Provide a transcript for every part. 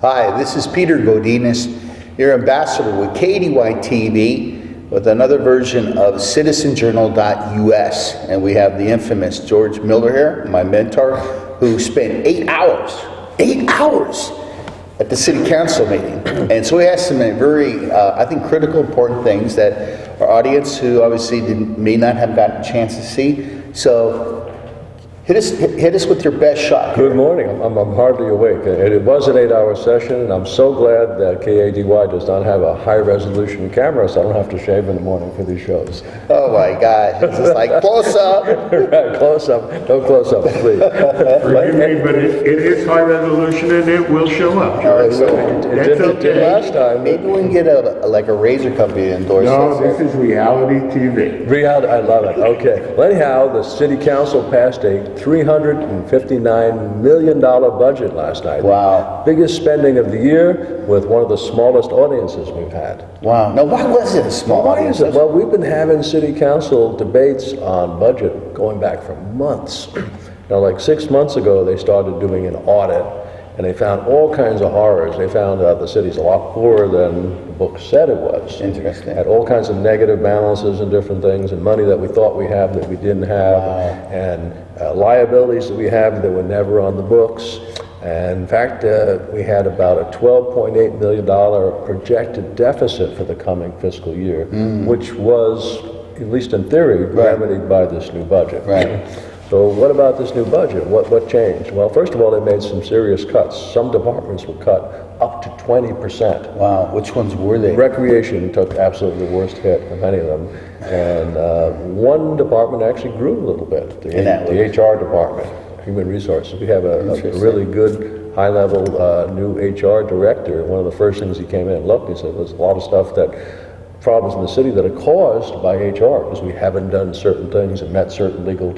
Hi, this is Peter Godinez, your ambassador with KDY TV with another version of citizenjournal.us. And we have the infamous George Miller here, my mentor, who spent 8 hours at the city council meeting. And so he asked some very, I think, critical, important things that our audience, who obviously may not have gotten a chance to see. So hit us with your best shot. Good morning. I'm hardly awake. It was an 8-hour session, and I'm so glad that KADY does not have a high-resolution camera, so I don't have to shave in the morning for these shows. Oh my gosh, it's just like close up. Right, close up. No close up, please. Forgive me, but it is high resolution and it will show up. All right, so It did last time. maybe we can get a razor company to endorse No, this. this is reality TV. Reality, I love it. Okay. Well, anyhow, the city council passed a $359 million budget last night. Wow. The biggest spending of the year with one of the smallest audiences we've had. Wow. Now, why was it a small Why audience? is it? Well, we've been having city council debates on budget going back for months. Now, like 6 months ago, they started doing an audit, and they found all kinds of horrors. They found out the city's a lot poorer than the book said it was. Interesting. Had all kinds of negative balances and different things, and money that we thought we had that we didn't have, Wow. and liabilities that we have that were never on the books. And in fact, we had about a $12.8 million projected deficit for the coming fiscal year, which was, at least in theory, remedied by this new budget. Right. So what about this new budget? What changed? Well, first of all, they made some serious cuts. Some departments were cut up to 20%. Wow. Which ones were they? Recreation took absolutely the worst hit of any of them. And one department actually grew a little bit, the HR department, Human Resources. We have a really good high-level new HR director. One of the first things he came in and looked, he said, there's a lot of stuff problems in the city that are caused by HR because we haven't done certain things and met certain legal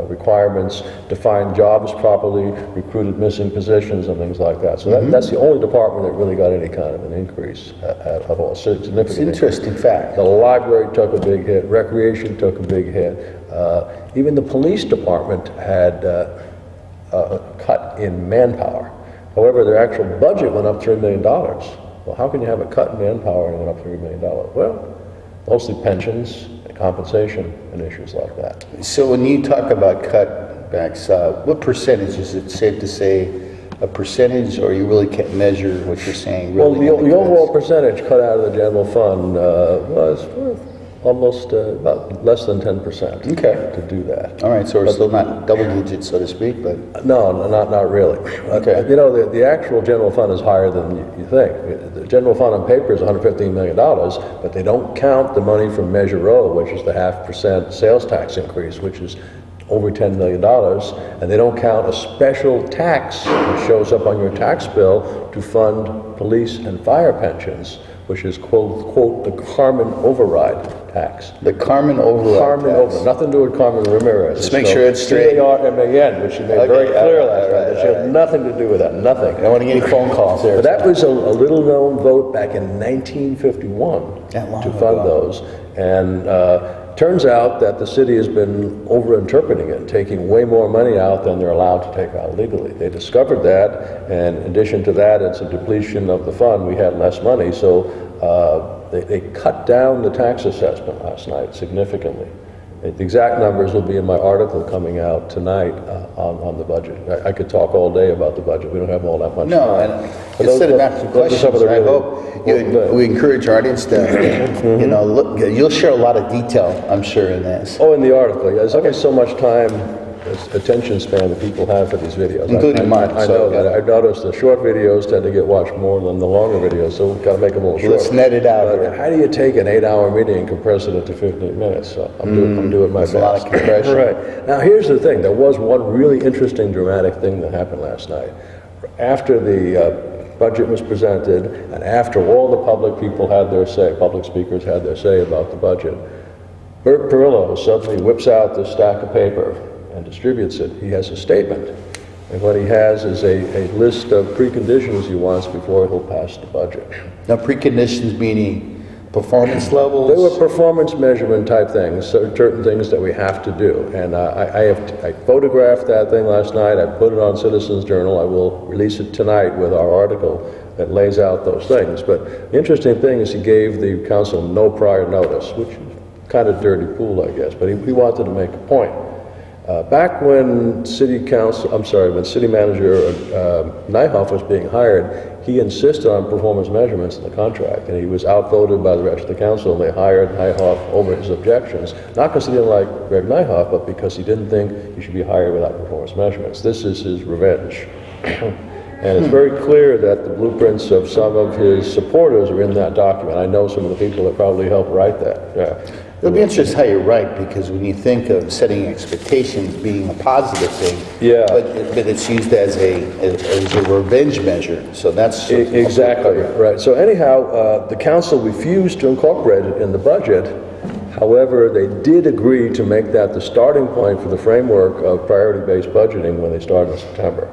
requirements, defined jobs properly, recruited missing positions and things like that. So that's the only department that really got any kind of an increase at all. Significant. It's an interesting fact. The library took a big hit, recreation took a big hit. Even the police department had a cut in manpower. However, their actual budget went up $3 million. Well, how can you have a cut in manpower and went up $3 million? Well, mostly pensions, compensation, and issues like that. So when you talk about cutbacks, what percentage? Is it safe to say a percentage, or you really can't measure what you're saying? Really Well, the overall percentage cut out of the general fund was almost about less than 10% to do that. All right, so we're still not double digits, so to speak, but... No, not really. Okay. You know, the actual general fund is higher than you think. The general fund on paper is $115 million, but they don't count the money from Measure O, which is the 0.5% sales tax increase, which is over $10 million, and they don't count a special tax that shows up on your tax bill to fund police and fire pensions, which is, quote, the Carmen override tax. The Carmen override tax. Nothing to do with Carmen Ramirez. Just make sure it's straight. C-A-R-M-A-N, which she made very clear last night. That she had nothing to do with that, nothing. I don't want to get any phone calls there. But that was a little-known vote back in 1951 to fund those. And turns out that the city has been over-interpreting it, taking way more money out than they're allowed to take out legally. They discovered that, and in addition to that, it's a depletion of the fund. We had less money, so they cut down the tax assessment last night significantly. The exact numbers will be in my article coming out tonight on the budget. I could talk all day about the budget. We don't have all that much time. And instead of asking questions, I hope we encourage our audience to, you know, look. You'll share a lot of detail, I'm sure, in this. Oh, in the article. There's only so much time, attention span that people have for these videos. Including mine. I know that. I've noticed the short videos tend to get watched more than the longer videos, so we've got to make them a little short. Let's net it out here. How do you take an 8-hour meeting and compress it into 15 minutes? So I'm doing my best. a lot of compression. Right. Now, here's the thing. There was one really interesting, dramatic thing that happened last night. After the budget was presented, and after all the public people had their say, public speakers had their say about the budget, Bert Perillo suddenly whips out this stack of paper and distributes it. He has a statement, and what he has is a list of preconditions he wants before he'll pass the budget. Now, preconditions meaning performance levels? They were performance measurement type things, certain things that we have to do. And I photographed that thing last night. I put it on Citizens Journal. I will release it tonight with our article that lays out those things. But the interesting thing is he gave the council no prior notice, which is kind of dirty pool, I guess. But he wanted to make a point. Back when city manager Nyhoff was being hired, he insisted on performance measurements in the contract, and he was outvoted by the rest of the council, and they hired Nyhoff over his objections, not because he didn't like Greg Nyhoff, but because he didn't think he should be hired without performance measurements. This is his revenge. And it's very clear that the blueprints of some of his supporters are in that document. I know some of the people that probably helped write that. Yeah. It'll be interesting how you're right, because when you think of setting expectations being a positive thing, Yeah. but it's used as a revenge measure, so that's... Exactly, right. So anyhow, the council refused to incorporate it in the budget. However, they did agree to make that the starting point for the framework of priority-based budgeting when they started in September.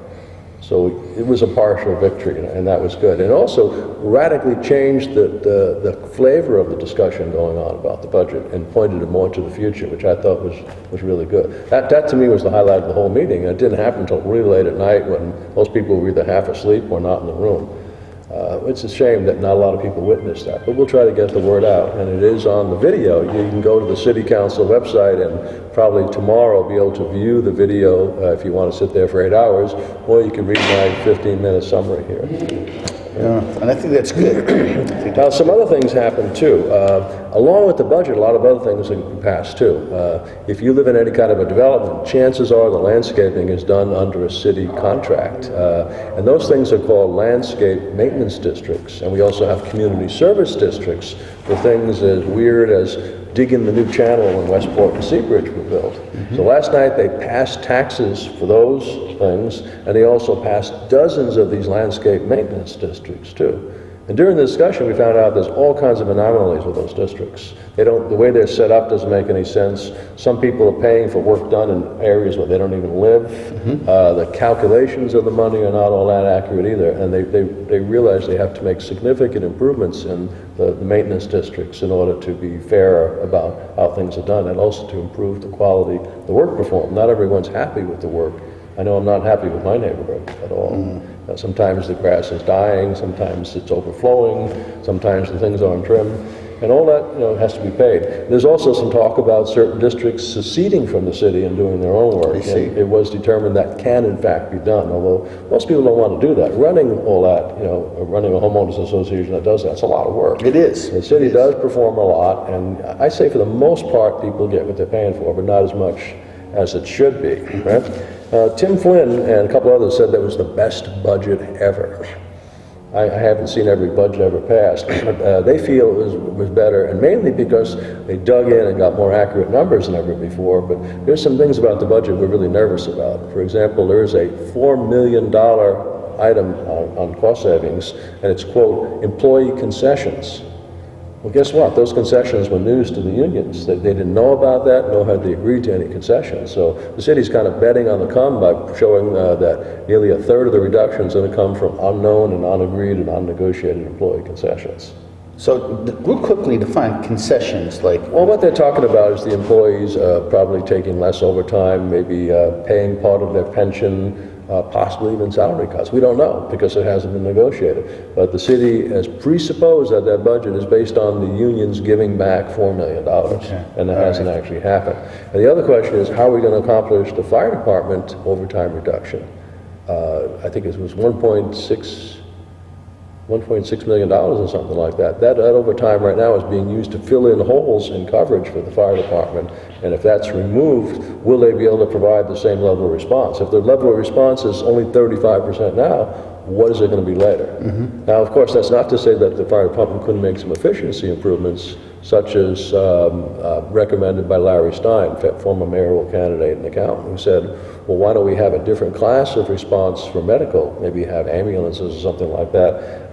So it was a partial victory, and that was good. And also radically changed the flavor of the discussion going on about the budget and pointed it more to the future, which I thought was really good. That to me was the highlight of the whole meeting. And it didn't happen until really late at night when most people were either half asleep or not in the room. It's a shame that not a lot of people witnessed that, but we'll try to get the word out, and it is on the video. You can go to the City Council website and probably tomorrow be able to view the video if you want to sit there for 8 hours, or you can read my 15-minute summary here. Yeah, and I think that's good. Now, some other things happened too. Along with the budget, a lot of other things have passed too. If you live in any kind of a development, chances are the landscaping is done under a city contract. And those things are called landscape maintenance districts. And we also have community service districts for things as weird as digging the new channel when Westport and Seabridge were built. So last night they passed taxes for those things, and they also passed dozens of these landscape maintenance districts too. And during the discussion we found out there's all kinds of anomalies with those districts. The way they're set up doesn't make any sense. Some people are paying for work done in areas where they don't even live. The calculations of the money are not all that accurate either, and they realize they have to make significant improvements in the maintenance districts in order to be fair about how things are done, and also to improve the quality of the work performed. Not everyone's happy with the work. I know I'm not happy with my neighborhood at all. Sometimes the grass is dying, sometimes it's overflowing, sometimes the things aren't trimmed, and all that has to be paid. There's also some talk about certain districts seceding from the city and doing their own work. And it was determined that can in fact be done, although most people don't want to do that. Running all that, running a homeowners association that does that's a lot of work. It is. The city does perform a lot, and I say for the most part people get what they're paying for, but not as much as it should be, right? Tim Flynn and a couple others said that was the best budget ever. I haven't seen every budget ever passed, but they feel it was better, and mainly because they dug in and got more accurate numbers than ever before. But there's some things about the budget we're really nervous about. For example, there is a $4 million item on cost savings, and it's, quote, employee concessions. Well, guess what? Those concessions were news to the unions. They didn't know about that, nor had they agreed to any concessions. So the city's kind of betting on the come by showing that nearly a third of the reduction is going to come from unknown and unagreed and unnegotiated employee concessions. So real quickly define concessions like... Well, what they're talking about is the employees probably taking less overtime, maybe paying part of their pension, possibly even salary cuts. We don't know because it hasn't been negotiated. But the city has presupposed that that budget is based on the unions giving back $4 million, and that hasn't actually happened. And the other question is, how are we going to accomplish the fire department overtime reduction? I think it was $1.6 million or something like that. That overtime right now is being used to fill in holes in coverage for the fire department. And if that's removed, will they be able to provide the same level of response? If the level of response is only 35% now, what is it going to be later? Now, of course, that's not to say that the fire department couldn't make some efficiency improvements, such as recommended by Larry Stein, former mayoral candidate and accountant, who said, well, why don't we have a different class of response for medical? Maybe have ambulances or something like that,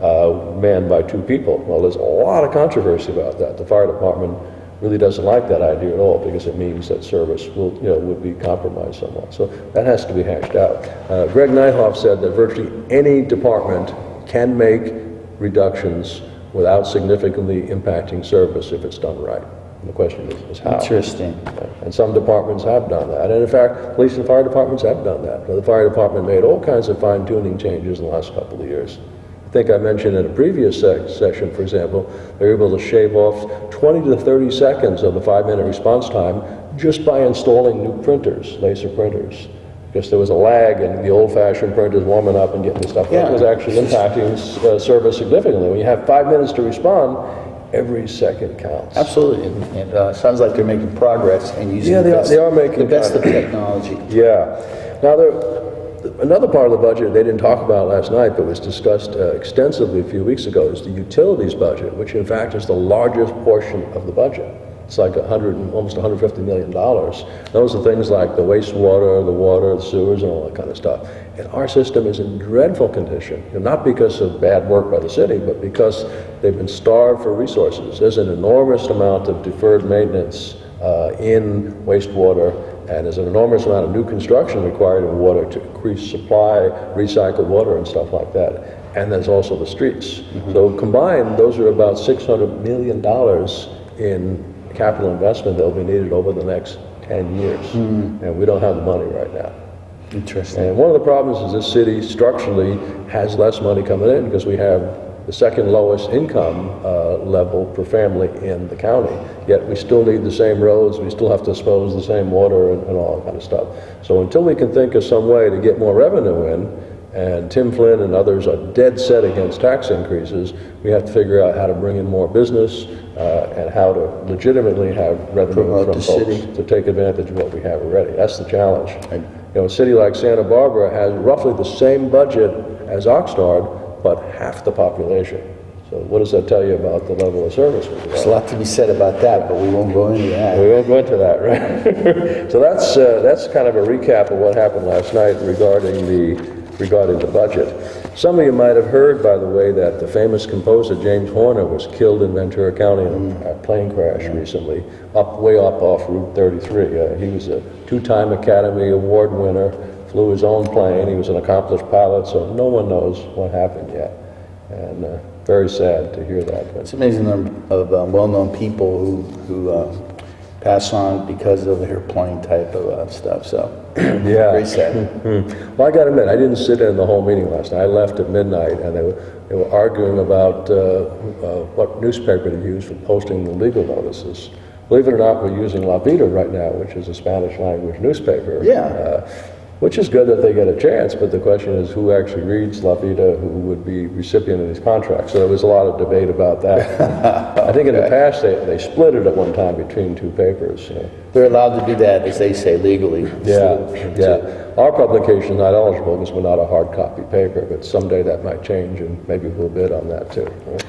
manned by 2 people. Well, there's a lot of controversy about that. The fire department really doesn't like that idea at all, because it means that service would be compromised somewhat. So that has to be hashed out. Greg Nyhoff said that virtually any department can make reductions without significantly impacting service if it's done right. And the question is how. Interesting. And some departments have done that. And in fact, police and fire departments have done that. The fire department made all kinds of fine-tuning changes in the last couple of years. I think I mentioned in a previous session, for example, they were able to shave off 20 to 30 seconds of the 5-minute response time just by installing new printers, laser printers. Because there was a lag in the old-fashioned printers warming up and getting the stuff. That was actually impacting service significantly. When you have 5 minutes to respond, every second counts. Absolutely, and sounds like they're making progress and using they are making the best of technology. Yeah. Now, another part of the budget they didn't talk about last night, but was discussed extensively a few weeks ago, is the utilities budget, which in fact is the largest portion of the budget. It's like almost $150 million. Those are things like the wastewater, the water, the sewers, and all that kind of stuff. And our system is in dreadful condition, not because of bad work by the city, but because they've been starved for resources. There's an enormous amount of deferred maintenance in wastewater, and there's an enormous amount of new construction required in water to increase supply, recycled water, and stuff like that. And there's also the streets. So combined, those are about $600 million in capital investment that will be needed over the next 10 years. And we don't have the money right now. Interesting. And one of the problems is this city structurally has less money coming in because we have the second lowest income level per family in the county. Yet we still need the same roads, we still have to dispose the same water and all that kind of stuff. So until we can think of some way to get more revenue in, and Tim Flynn and others are dead set against tax increases, we have to figure out how to bring in more business and how to legitimately have revenue from folks to take advantage of what we have already. That's the challenge. You know, a city like Santa Barbara has roughly the same budget as Oxnard, but half the population. So what does that tell you about the level of service? There's a lot to be said about that, but we won't go into that. We won't go into that, right? So that's kind of a recap of what happened last night regarding the budget. Some of you might have heard, by the way, that the famous composer James Horner was killed in Ventura County in a plane crash recently, way up off Route 33. He was a 2-time Academy Award winner, flew his own plane. He was an accomplished pilot, so no one knows what happened yet. And very sad to hear that. It's amazing of well-known people who pass on because of airplane type of stuff. So yeah, very sad. Well, I got to admit, I didn't sit in the whole meeting last night. I left at midnight, and they were arguing about what newspaper to use for posting the legal notices. Believe it or not, we're using La Vida right now, which is a Spanish language newspaper. Yeah. Which is good that they get a chance, but the question is who actually reads La Vida, who would be recipient of these contracts. So there was a lot of debate about that. I think in the past they split it at one time between 2 papers. They're allowed to do that, as they say, legally. Yeah. Our publication is not eligible because we're not a hard copy paper, but someday that might change and maybe we'll bid on that too. Right?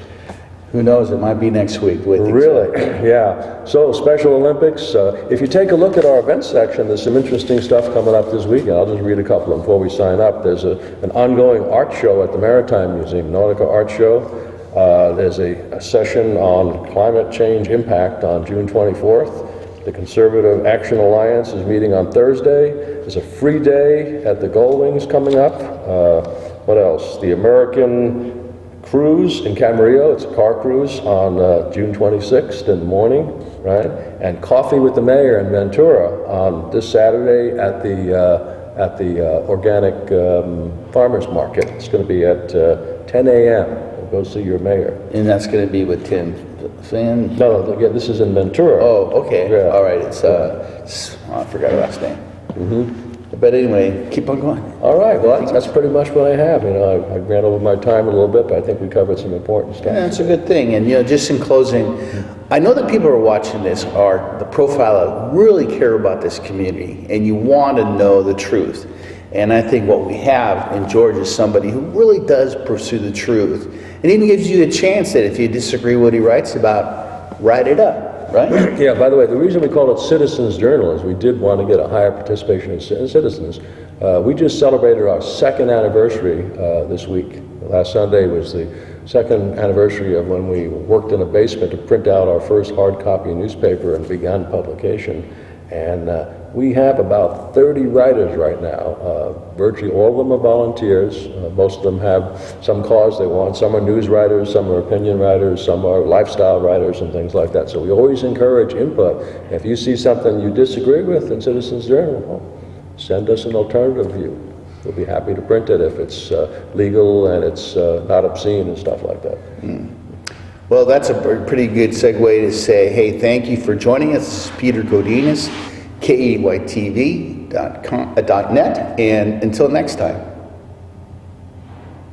Who knows, it might be next week. Really? Yeah. So, Special Olympics, if you take a look at our events section, there's some interesting stuff coming up this weekend. I'll just read a couple of them before we sign up. There's an ongoing art show at the Maritime Museum, Nautica Art Show. There's a session on climate change impact on June 24th. The Conservative Action Alliance is meeting on Thursday. There's a free day at the Goldwings coming up. What else? The American Cruise in Camarillo, it's a car cruise on June 26th in the morning, right? And Coffee with the Mayor in Ventura on this Saturday at the organic farmers market. It's going to be at 10 a.m. Go see your mayor. And that's going to be with Tim Flynn? No, again, this is in Ventura. Oh, okay. Yeah. All right. I forgot her last name. But anyway, keep on going. All right, well, that's pretty much what I have. I ran over my time a little bit, but I think we covered some important stuff. Yeah, that's a good thing. And, just in closing, I know that people who are watching this are the profile that really care about this community, and you want to know the truth. And I think what we have in George is somebody who really does pursue the truth, and even gives you a chance that if you disagree with what he writes about, write it up. Right? Yeah, by the way, the reason we call it Citizens Journal is we did want to get a higher participation in citizens. We just celebrated our 2nd anniversary this week. Last Sunday was the 2nd anniversary of when we worked in a basement to print out our first hard copy newspaper and began publication. And we have about 30 writers right now. Virtually all of them are volunteers. Most of them have some cause they want. Some are news writers, some are opinion writers, some are lifestyle writers and things like that. So we always encourage input. If you see something you disagree with in Citizens Journal, well, send us an alternative view. We'll be happy to print it if it's legal and it's not obscene and stuff like that. Well, that's a pretty good segue to say, hey, thank you for joining us. This is Peter Godinez, KEYTV.net, and until next time.